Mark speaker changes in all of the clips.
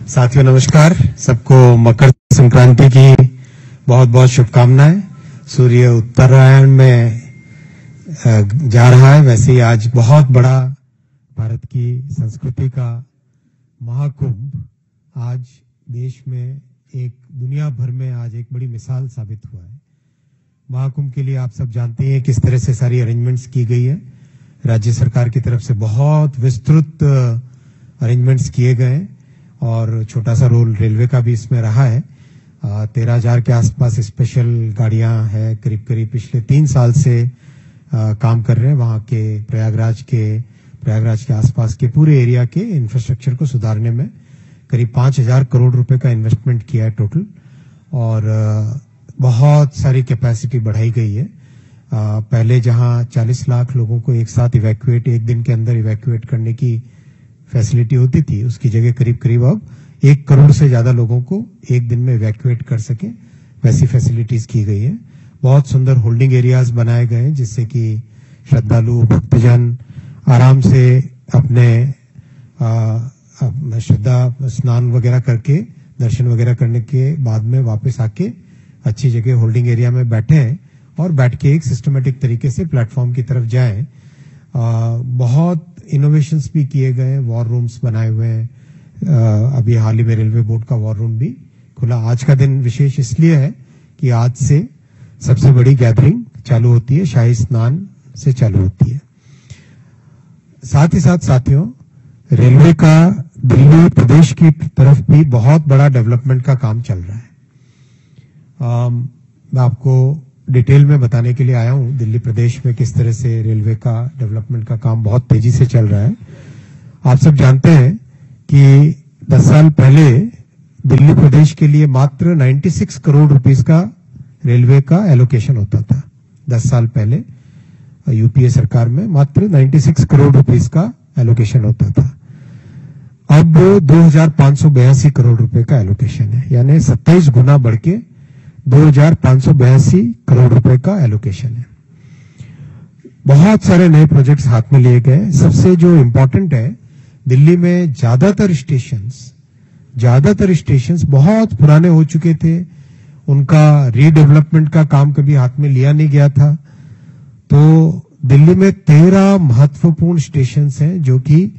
Speaker 1: साथियों नमस्कार। सबको मकर संक्रांति की बहुत बहुत शुभकामनाएं। सूर्य उत्तरायण में जा रहा है, वैसे ही आज बहुत बड़ा भारत की संस्कृति का महाकुंभ आज देश में एक दुनिया भर में आज एक बड़ी मिसाल साबित हुआ है। महाकुंभ के लिए आप सब जानते हैं किस तरह से सारी अरेंजमेंट्स की गई है। राज्य सरकार की तरफ से बहुत विस्तृत अरेंजमेंट्स किए गए और छोटा सा रोल रेलवे का भी इसमें रहा है। 13,000 के आसपास स्पेशल गाड़ियां हैं, करीब करीब पिछले 3 साल से काम कर रहे हैं। वहां के प्रयागराज के आसपास के पूरे एरिया के इंफ्रास्ट्रक्चर को सुधारने में करीब 5,000 करोड़ रुपए का इन्वेस्टमेंट किया है टोटल, और बहुत सारी कैपेसिटी बढ़ाई गई है। पहले जहां 40 लाख लोगों को एक साथ एक दिन के अंदर इवैक्यूएट करने की फैसिलिटी होती थी, उसकी जगह करीब करीब अब 1 करोड़ से ज्यादा लोगों को एक दिन में इवैक्यूएट कर सके, वैसी फैसिलिटीज की गई है। बहुत सुंदर होल्डिंग एरियाज बनाए गए हैं जिससे कि श्रद्धालु भक्तजन आराम से अपने श्रद्धा स्नान वगैरह करके दर्शन वगैरह करने के बाद में वापस आके अच्छी जगह होल्डिंग एरिया में बैठे और बैठ के एक सिस्टमेटिक तरीके से प्लेटफॉर्म की तरफ जाएं। बहुत इनोवेशंस भी किए गए, वॉर रूम्स बनाए हुए हैं। अभी हाल ही में रेलवे बोर्ड का वॉर रूम भी खुला। आज का दिन विशेष इसलिए है कि आज से सबसे बड़ी गैदरिंग चालू होती है, शाही स्नान से चालू होती है। साथ ही साथ साथियों, रेलवे का दिल्ली प्रदेश की तरफ भी बहुत बड़ा डेवलपमेंट का काम चल रहा है। मैं आपको डिटेल में बताने के लिए आया हूं दिल्ली प्रदेश में किस तरह से रेलवे का डेवलपमेंट का काम बहुत तेजी से चल रहा है। आप सब जानते हैं कि 10 साल पहले दिल्ली प्रदेश के लिए मात्र 96 करोड़ रुपीस का रेलवे का एलोकेशन होता था। 10 साल पहले यूपीए सरकार में मात्र 96 करोड़ रुपीस का एलोकेशन होता था। अब 2,582 करोड़ रुपए का एलोकेशन है, यानी 27 गुना बढ़ के 2,582 करोड़ रुपए का एलोकेशन है। बहुत सारे नए प्रोजेक्ट्स हाथ में लिए गए। सबसे जो इंपॉर्टेंट है, दिल्ली में ज्यादातर स्टेशंस बहुत पुराने हो चुके थे, उनका रीडेवलपमेंट का काम कभी हाथ में लिया नहीं गया था। तो दिल्ली में 13 महत्वपूर्ण स्टेशंस हैं जो कि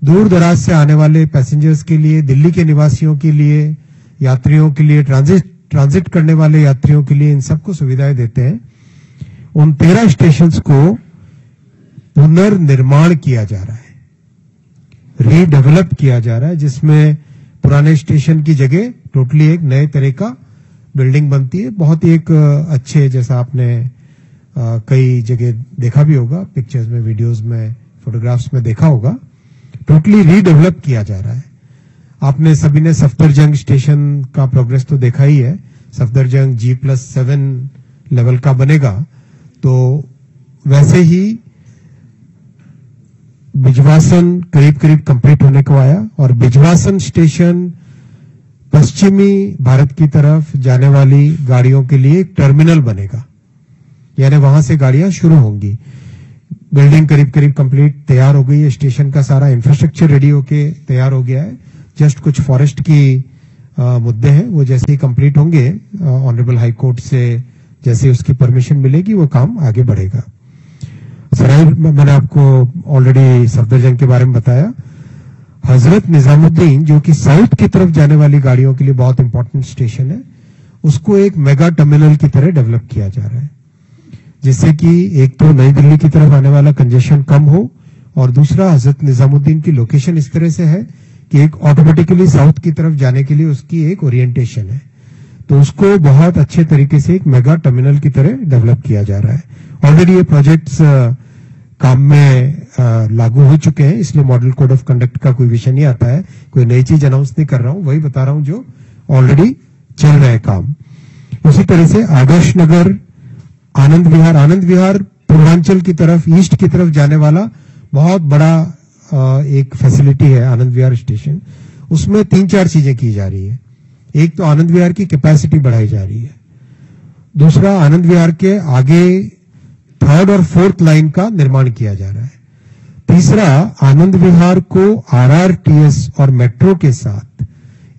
Speaker 1: दूर दराज से आने वाले पैसेंजर्स के लिए, दिल्ली के निवासियों के लिए, यात्रियों के लिए, ट्रांजिट करने वाले यात्रियों के लिए इन सबको सुविधाएं देते हैं। उन 13 स्टेशंस को पुनर्निर्माण किया जा रहा है, रीडेवलप किया जा रहा है, जिसमें पुराने स्टेशन की जगह टोटली एक नए तरह का बिल्डिंग बनती है। बहुत ही एक अच्छे, जैसा आपने कई जगह देखा भी होगा, पिक्चर्स में, वीडियोस में, फोटोग्राफ्स में देखा होगा, टोटली रीडेवलप किया जा रहा है। आपने सभी ने सफदरजंग स्टेशन का प्रोग्रेस तो देखा ही है। सफदरजंग G+7 लेवल का बनेगा, तो वैसे ही बिजवासन करीब करीब कंप्लीट होने को आया, और बिजवासन स्टेशन पश्चिमी भारत की तरफ जाने वाली गाड़ियों के लिए एक टर्मिनल बनेगा, यानी वहां से गाड़ियां शुरू होंगी। बिल्डिंग करीब करीब कंप्लीट तैयार हो गई है, स्टेशन का सारा इंफ्रास्ट्रक्चर रेडी होके तैयार हो गया है। जस्ट कुछ फॉरेस्ट की मुद्दे हैं, वो जैसे ही कंप्लीट होंगे ऑनरेबल हाई कोर्ट से जैसे उसकी परमिशन मिलेगी वो काम आगे बढ़ेगा। सराय मैंने आपको ऑलरेडी सफदरजंग के बारे में बताया। हजरत निजामुद्दीन जो कि साउथ की तरफ जाने वाली गाड़ियों के लिए बहुत इंपॉर्टेंट स्टेशन है, उसको एक मेगा टर्मिनल की तरह डेवलप किया जा रहा है, जिससे कि एक तो नई दिल्ली की तरफ आने वाला कंजेशन कम हो, और दूसरा हजरत निजामुद्दीन की लोकेशन इस तरह से है कि एक ऑटोमेटिकली साउथ की तरफ जाने के लिए उसकी एक ओरिएंटेशन है, तो उसको बहुत अच्छे तरीके से एक मेगा टर्मिनल की तरह डेवलप किया जा रहा है। ऑलरेडी ये प्रोजेक्ट्स काम में लागू हो चुके हैं, इसलिए मॉडल कोड ऑफ कंडक्ट का कोई विषय नहीं आता है, कोई नई चीज अनाउंस नहीं कर रहा हूं, वही बता रहा हूं जो ऑलरेडी चल रहा है काम। उसी तरह से आदर्श नगर, आनंद विहार पूर्वांचल की तरफ, ईस्ट की तरफ जाने वाला बहुत बड़ा एक फैसिलिटी है आनंद विहार स्टेशन। उसमें 3-4 चीजें की जा रही है। एक तो आनंद विहार की कैपेसिटी बढ़ाई जा रही है, दूसरा आनंद विहार के आगे 3rd और 4th लाइन का निर्माण किया जा रहा है, तीसरा आनंद विहार को आरआरटीएस और मेट्रो के साथ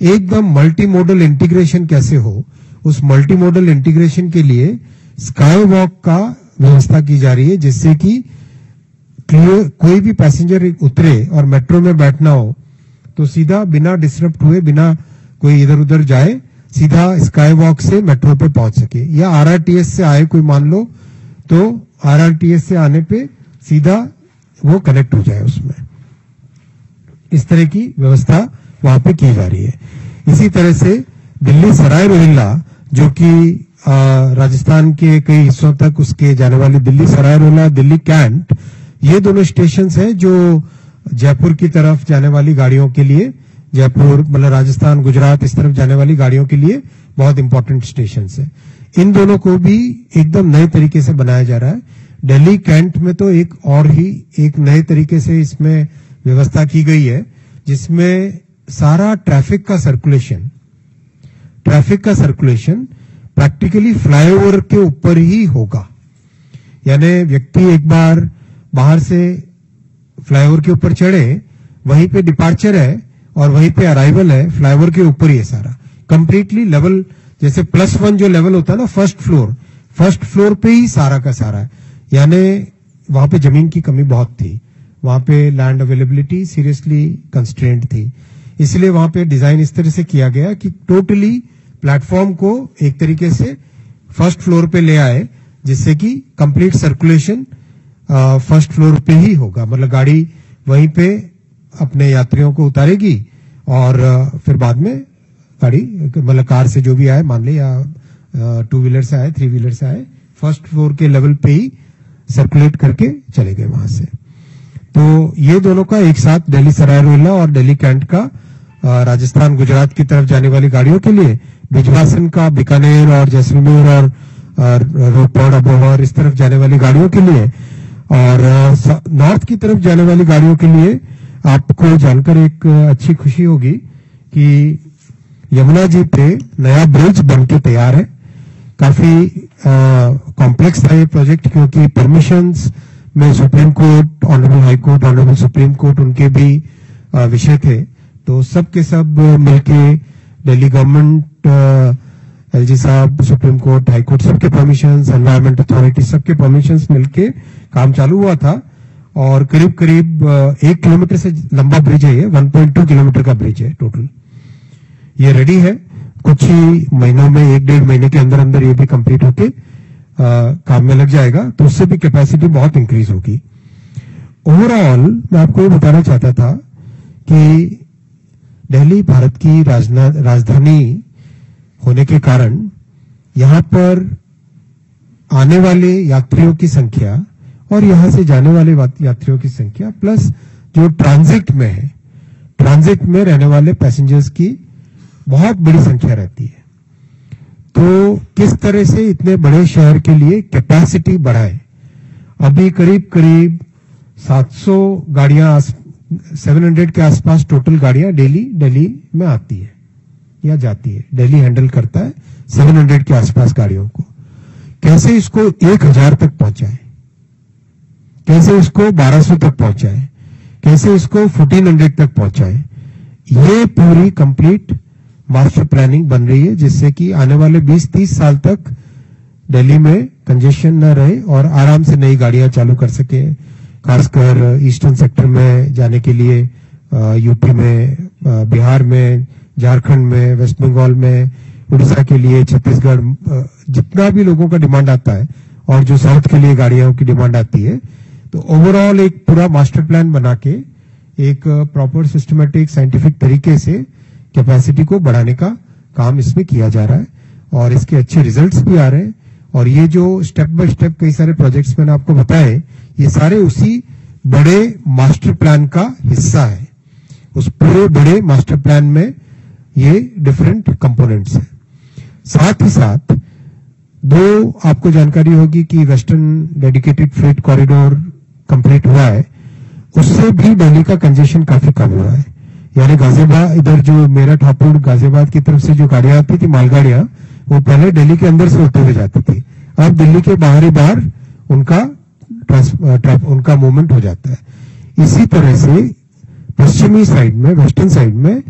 Speaker 1: एकदम मल्टी मॉडल इंटीग्रेशन कैसे हो, उस मल्टी मॉडल इंटीग्रेशन के लिए स्काई वॉक का व्यवस्था की जा रही है, जिससे कि क्लियर कोई भी पैसेंजर उतरे और मेट्रो में बैठना हो तो सीधा बिना डिस्टर्ब हुए, बिना कोई इधर उधर जाए, सीधा स्काई वॉक से मेट्रो पे पहुंच सके। या आरआरटीएस से आए कोई मान लो, तो आरआरटीएस से आने पे सीधा वो कनेक्ट हो जाए उसमें। इस तरह की व्यवस्था वहां पे की जा रही है। इसी तरह से दिल्ली सराय रोहिल्ला, जो कि राजस्थान के कई हिस्सों तक उसके जाने वाली दिल्ली सराय रोहिल्ला, दिल्ली कैंट, ये दोनों स्टेशन हैं जो जयपुर की तरफ जाने वाली गाड़ियों के लिए, जयपुर मतलब राजस्थान गुजरात इस तरफ जाने वाली गाड़ियों के लिए बहुत इंपॉर्टेंट स्टेशन है। इन दोनों को भी एकदम नए तरीके से बनाया जा रहा है। दिल्ली कैंट में तो एक और ही एक नए तरीके से इसमें व्यवस्था की गई है, जिसमें सारा ट्रैफिक का सर्कुलेशन प्रैक्टिकली फ्लाईओवर के ऊपर ही होगा। यानी व्यक्ति एक बार बाहर से फ्लाईओवर के ऊपर चढ़े, वहीं पे डिपार्चर है और वहीं पे अराइवल है, फ्लाईओवर के ऊपर ही है सारा कंप्लीटली लेवल। जैसे +1 जो लेवल होता है ना, फर्स्ट फ्लोर पे ही सारा का सारा है। यानी वहां पे जमीन की कमी बहुत थी, वहां पे लैंड अवेलेबिलिटी सीरियसली कंस्ट्रेंट थी, इसलिए वहां पे डिजाइन इस तरह से किया गया कि टोटली प्लेटफॉर्म को एक तरीके से फर्स्ट फ्लोर पे ले आए, जिससे कि कंप्लीट सर्कुलेशन फर्स्ट फ्लोर पे ही होगा। मतलब गाड़ी वहीं पे अपने यात्रियों को उतारेगी और फिर बाद में गाड़ी मतलब कार से जो भी आए मान ले, या 2 व्हीलर से आए, 3 व्हीलर से आए, फर्स्ट फ्लोर के लेवल पे ही सर्कुलेट करके चले गए वहां से। तो ये दोनों का एक साथ दिल्ली सराय रोहिल्ला और दिल्ली कैंट का राजस्थान गुजरात की तरफ जाने वाली गाड़ियों के लिए, बिजवासन का बीकानेर और जैसलमेर और रोपड़ अबोहर इस तरफ जाने वाली गाड़ियों के लिए, और नॉर्थ की तरफ जाने वाली गाड़ियों के लिए आपको जानकर एक अच्छी खुशी होगी कि यमुना जी पे नया ब्रिज बनके तैयार है। काफी कॉम्प्लेक्स था ये प्रोजेक्ट, क्योंकि परमिशंस में supreme court, honourable high court, honourable supreme court उनके भी विषय थे। तो सब के सब मिलके दिल्ली गवर्नमेंट, एलजी साहब, सुप्रीम कोर्ट, हाई कोर्ट, सबके परमिशंस, एनवायरमेंट अथॉरिटी, सबके परमिशंस मिलके काम चालू हुआ था। और करीब करीब 1 किलोमीटर से लंबा ब्रिज है ये, 1.2 किलोमीटर का ब्रिज है टोटल। ये रेडी है, कुछ ही महीनों में, 1-1.5 महीने के अंदर अंदर ये भी कंप्लीट होके काम में लग जाएगा, तो उससे भी कैपेसिटी बहुत इंक्रीज होगी। ओवरऑल मैं आपको ये बताना चाहता था कि दिल्ली भारत की राजधानी होने के कारण यहां पर आने वाले यात्रियों की संख्या और यहां से जाने वाले यात्रियों की संख्या, प्लस जो ट्रांजिट में है, ट्रांजिट में रहने वाले पैसेंजर्स की बहुत बड़ी संख्या रहती है। तो किस तरह से इतने बड़े शहर के लिए कैपेसिटी बढ़ाए। अभी करीब करीब 700 गाड़ियां, 700 के आसपास टोटल गाड़ियां डेली दिल्ली में आती है या जाती है। दिल्ली हैंडल करता है 700 के आसपास गाड़ियों को। कैसे इसको 1000 तक पहुंचाए, कैसे इसको 1200 तक पहुंचाए, कैसे इसको 1400 तक पहुंचाए, ये पूरी कंप्लीट मास्टर प्लानिंग बन रही है, जिससे कि आने वाले 20-30 साल तक दिल्ली में कंजेशन न रहे और आराम से नई गाड़ियां चालू कर सके। खासकर ईस्टर्न सेक्टर में जाने के लिए, यूपी में, बिहार में, झारखंड में, वेस्ट बंगाल में, उड़ीसा के लिए, छत्तीसगढ़, जितना भी लोगों का डिमांड आता है और जो साउथ के लिए गाड़ियों की डिमांड आती है, तो ओवरऑल एक पूरा मास्टर प्लान बना के एक प्रॉपर सिस्टमेटिक साइंटिफिक तरीके से कैपेसिटी को बढ़ाने का काम इसमें किया जा रहा है और इसके अच्छे रिजल्ट्स भी आ रहे हैं। और ये जो स्टेप बाय स्टेप कई सारे प्रोजेक्ट्स मैंने आपको बताए, ये सारे उसी बड़े मास्टर प्लान का हिस्सा है। उस पूरे बड़े मास्टर प्लान में ये डिफरेंट कंपोनेंट्स हैं। साथ ही साथ दो आपको जानकारी होगी कि western dedicated freight corridor complete हुआ है, उससे भी दिल्ली का कंजेशन काफी कम हुआ है। यानी गाजियाबाद, इधर जो मेरठ, हापुड़, गाजियाबाद की तरफ से जो गाड़ियां आती थी, मालगाड़ियां, वो पहले दिल्ली के अंदर से होते हुए जाती थी, अब दिल्ली के बाहर ही बाहर उनका मूवमेंट हो जाता है। इसी तरह से पश्चिमी साइड में, वेस्टर्न साइड में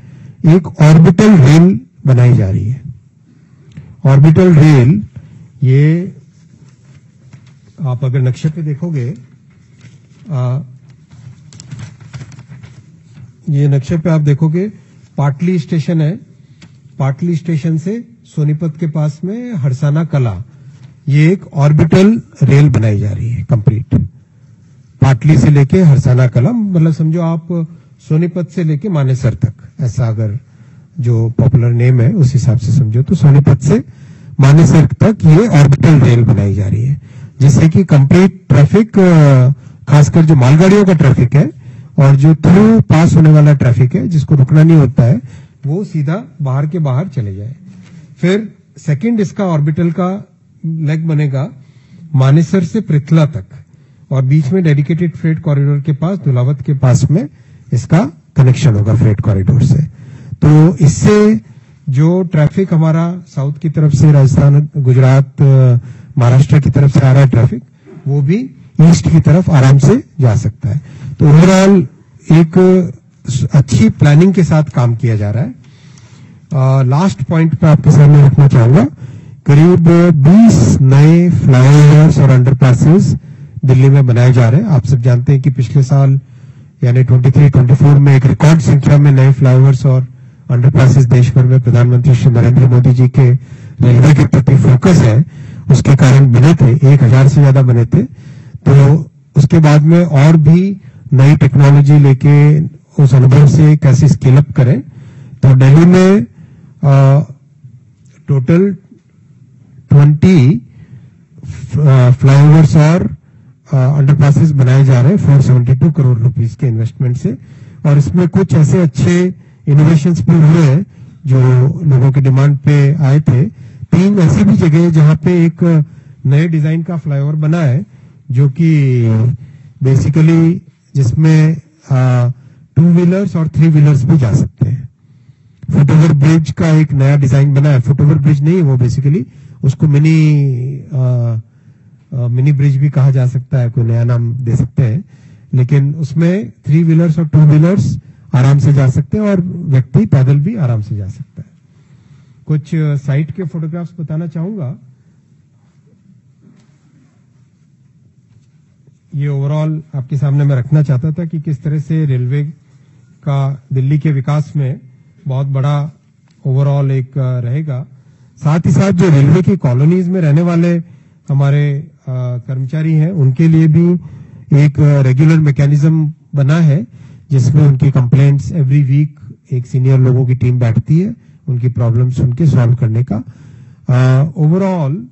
Speaker 1: एक ऑर्बिटल रेल बनाई जा रही है। ऑर्बिटल रेल, ये आप अगर नक्शे पे देखोगे, ये नक्शे पे आप देखोगे पाटली स्टेशन है, पाटली स्टेशन से सोनीपत के पास में हरसाना कला, ये एक ऑर्बिटल रेल बनाई जा रही है कंप्लीट, पाटली से लेके हरसाना कला, मतलब समझो आप सोनीपत से लेके मानेसर तक, ऐसा अगर जो पॉपुलर नेम है उस हिसाब से समझो, तो सोनीपत से मानेसर तक ये ऑर्बिटल रेल बनाई जा रही है, जिससे कि कंप्लीट ट्रैफिक, खासकर जो मालगाड़ियों का ट्रैफिक है और जो थ्रू पास होने वाला ट्रैफिक है जिसको रुकना नहीं होता है, वो सीधा बाहर के बाहर चले जाए। फिर सेकंड इसका ऑर्बिटल का लेग बनेगा मानेसर से पृथला तक, और बीच में डेडिकेटेड फ्रेट कॉरिडोर के पास, धुलावत के पास में इसका कनेक्शन होगा फ्रेट कॉरिडोर से। तो इससे जो ट्रैफिक हमारा साउथ की तरफ से, राजस्थान, गुजरात, महाराष्ट्र की तरफ से आ रहा है ट्रैफिक, वो भी ईस्ट की तरफ आराम से जा सकता है। तो ओवरऑल एक अच्छी प्लानिंग के साथ काम किया जा रहा है। लास्ट पॉइंट पे आपके सामने रखना चाहूंगा, करीब 20 नए फ्लाईओवर्स और अंडरपासेस दिल्ली में बनाए जा रहे हैं। आप सब जानते हैं कि पिछले साल यानी 23-24 में एक रिकॉर्ड संख्या में नए फ्लाईओवर्स और अंडरपासेस देश भर में प्रधानमंत्री श्री नरेंद्र मोदी जी के रेलवे के प्रति फोकस है, उसके कारण बने थे, 1000 से ज्यादा बने थे। तो उसके बाद में और भी नई टेक्नोलॉजी लेके उस अनुभव से कैसे स्केल अप करें, तो दिल्ली में टोटल 20 फ्लाईओवर्स और अंडरपासेस बनाए जा रहे हैं 472 करोड़ रुपीस के इन्वेस्टमेंट से, और इसमें कुछ ऐसे अच्छे इनोवेशंस भी हुए हैं जो लोगों के डिमांड पे आए थे। 3 ऐसी भी जगह जहां पे एक नए डिजाइन का फ्लाईओवर बना है, जो कि बेसिकली जिसमें 2 व्हीलर्स और 3 व्हीलर्स भी जा सकते हैं। फुटओवर ब्रिज का एक नया डिजाइन बना है, फुटओवर ब्रिज नहीं, वो बेसिकली उसको मिनी ब्रिज भी कहा जा सकता है, कोई नया नाम दे सकते हैं, लेकिन उसमें 3 व्हीलर्स और 2 व्हीलर्स आराम से जा सकते हैं और व्यक्ति पैदल भी आराम से जा सकता है। कुछ साइट के फोटोग्राफ्स बताना चाहूंगा। ये ओवरऑल आपके सामने मैं रखना चाहता था कि किस तरह से रेलवे का दिल्ली के विकास में बहुत बड़ा ओवरऑल एक रहेगा। साथ ही साथ जो रेलवे की कॉलोनीज में रहने वाले हमारे कर्मचारी हैं, उनके लिए भी एक रेगुलर मैकेनिज्म बना है, जिसमें उनकी कंप्लेंट्स एवरी वीक एक सीनियर लोगों की टीम बैठती है, उनकी प्रॉब्लम सुन के सॉल्व करने का। ओवरऑल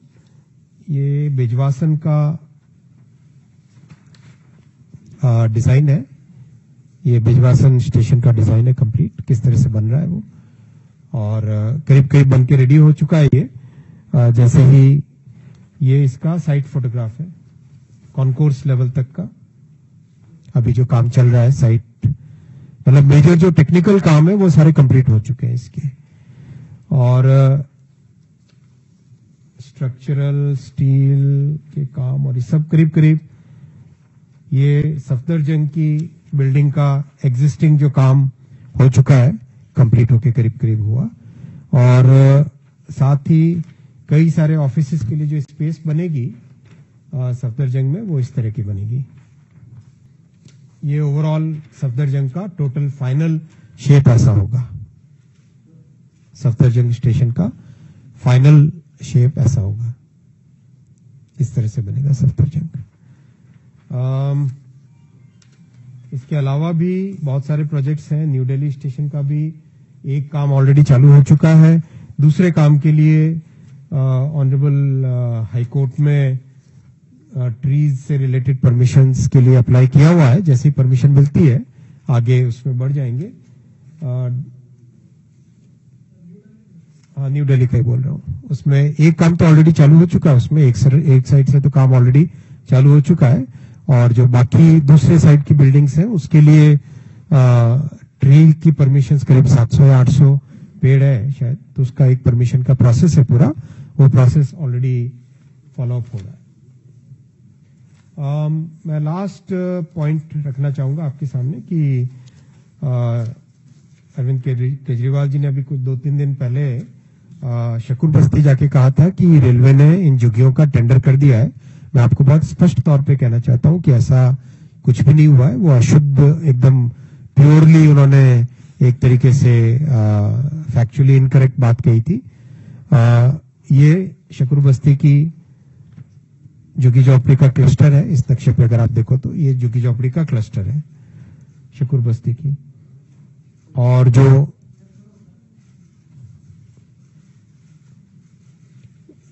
Speaker 1: ये बिजवासन का डिजाइन है, ये बिजवासन स्टेशन का डिजाइन है कंप्लीट, किस तरह से बन रहा है वो, और करीब करीब बन के रेडी हो चुका है ये। जैसे ही ये इसका साइट फोटोग्राफ है, कॉन्कोर्स लेवल तक का अभी जो काम चल रहा है, साइट मतलब मेजर जो टेक्निकल काम है वो सारे कंप्लीट हो चुके हैं इसके, और स्ट्रक्चरल स्टील के काम और ये सब करीब करीब, ये सफदरजंग की बिल्डिंग का एग्जिस्टिंग जो काम हो चुका है कंप्लीट होके करीब करीब हुआ, और साथ ही कई सारे ऑफिसेस के लिए जो स्पेस बनेगी सफदरजंग में, वो इस तरह की बनेगी। ये ओवरऑल सफदरजंग का टोटल फाइनल शेप ऐसा होगा, सफदरजंग स्टेशन का फाइनल शेप ऐसा होगा, इस तरह से बनेगा सफदरजंग। इसके अलावा भी बहुत सारे प्रोजेक्ट्स हैं। न्यू दिल्ली स्टेशन का भी एक काम ऑलरेडी चालू हो चुका है, दूसरे काम के लिए ऑनरेबल हाई कोर्ट में ट्रीज से रिलेटेड परमिशंस के लिए अप्लाई किया हुआ है। जैसे ही परमिशन मिलती है आगे उसमें बढ़ जाएंगे। न्यू दिल्ली का ही बोल रहा हूँ, उसमें एक काम तो ऑलरेडी चालू हो चुका है, उसमें एक साइड से तो काम ऑलरेडी चालू हो चुका है, और जो बाकी दूसरे साइड की बिल्डिंग्स हैं उसके लिए ट्री की परमिशंस करीब 700 या 800 पेड़ है शायद, तो उसका एक परमिशन का प्रोसेस है पूरा, वो प्रोसेस ऑलरेडी फॉलो अप हो रहा है। मैं लास्ट पॉइंट रखना चाहूंगा आपके सामने कि अरविंद केजरीवाल जी ने अभी कुछ 2-3 दिन पहले शकूर बस्ती जाके कहा था कि रेलवे ने इन झुग्गियों का टेंडर कर दिया है। मैं आपको बहुत स्पष्ट तौर पे कहना चाहता हूं कि ऐसा कुछ भी नहीं हुआ है। वो अशुद्ध, एकदम प्योरली उन्होंने एक तरीके से फैक्चुअली इनकरेक्ट बात कही थी। ये शकूर बस्ती की झुग्गी झोपड़ी का क्लस्टर है। इस नक्शे पे अगर आप देखो तो ये झुग्गी झोपड़ी का क्लस्टर है शकूर बस्ती की। और जो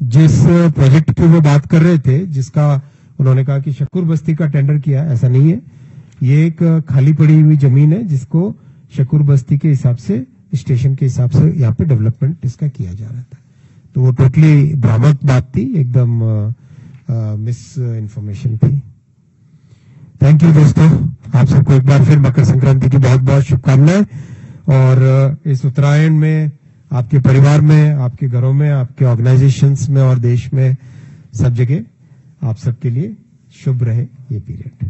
Speaker 1: जिस प्रोजेक्ट की वो बात कर रहे थे, जिसका उन्होंने कहा कि शकूर बस्ती का टेंडर किया, ऐसा नहीं है। ये एक खाली पड़ी हुई जमीन है जिसको शकूर बस्ती के हिसाब से, स्टेशन के हिसाब से यहाँ पे डेवलपमेंट इसका किया जा रहा था। तो वो टोटली भ्रामक बात थी, एकदम मिस इंफॉर्मेशन थी। थैंक यू दोस्तों, आप सबको एक बार फिर मकर संक्रांति की बहुत बहुत शुभकामनाएं। और इस उत्तरायण में आपके परिवार में, आपके घरों में, आपके ऑर्गेनाइजेशंस में और देश में सब जगह आप सबके लिए शुभ रहे ये पीरियड।